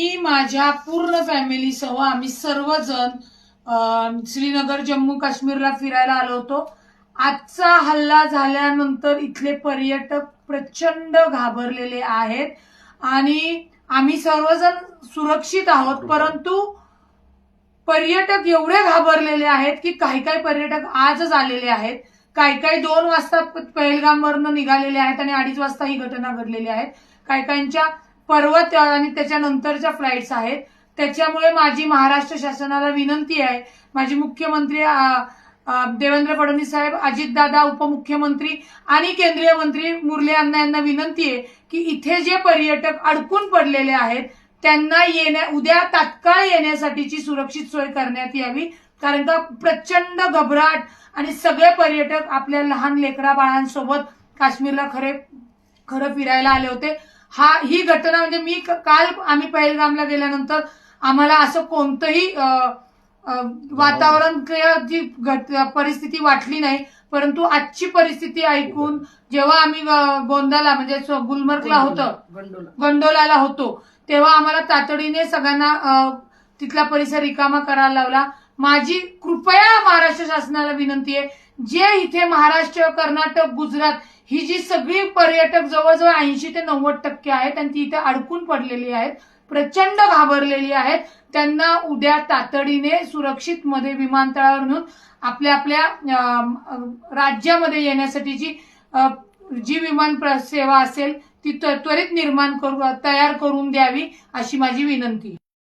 मी माझ्या पूर्ण फॅमिलीसह आम्ही सर्वजण श्रीनगर जम्मू काश्मीरला फिरायला आलो होतो। आजचा हल्ला झाल्यानंतर इथले पर्यटक प्रचंड घाबरलेले आहेत आणि आम्ही सर्वजण सुरक्षित आहोत, परंतु पर्यटक एवढे घाबरलेले आहेत की काही काही पर्यटक आजच आलेले आहेत, काही 2 वाजता पहलगामवरनं निघालेले आहेत आणि 2:30 वाजता ही घटना घडलेली आहे। काहींच्या पर्वत आणि त्याच्यानंतरच्या फ्लाइट्स आहेत। त्याच्यामुळे माझी महाराष्ट्र शासनाला विनंती आहे, माझी मुख्यमंत्री देवेंद्र फडणवीस साहेब, अजितदादा उपमुख्यमंत्री आणि केंद्रीय मंत्री मुरली अण्णा यांना विनंती आहे की इथे जे पर्यटक अडकून पडलेले आहेत त्यांना उद्या तात्काळ येण्यासाठीची सुरक्षित सोय करण्यात यावी, कारण का प्रचंड घबराट आणि सगळे पर्यटक आपल्या लहान लेकरा बाळांसोबत काश्मीरला खरं फिरायला आले होते। ही घटना म्हणजे काल आम्ही पहलगामला गेल्यानंतर आम्हाला असं कोणतंही वातावरण जी परिस्थिती वाटली नाही, परंतु आजची परिस्थिती ऐकून जेव्हा आम्ही गोंदाला म्हणजे गुलमर्गला होतो, गंडोलाला होतो, तेव्हा आम्हाला तातडीने सगळ्यांना तिथला परिसर रिकामा करायला लावला। माझी कृपया महाराष्ट्र शासनाला विनंती आहे, जे इथे महाराष्ट्र, कर्नाटक, गुजरात ही जी सगळी पर्यटक जवळजवळ 80 ते 90% आहेत आणि ती इथे अडकून पडलेली आहेत, प्रचंड घाबरलेली आहेत, त्यांना उद्या तातडीने सुरक्षित मध्ये विमानतळावर नेऊन आपल्या राज्यामध्ये येण्यासाठीची जी विमान सेवा असेल ती त्वरित तयार करून द्यावी अशी माझी विनंती।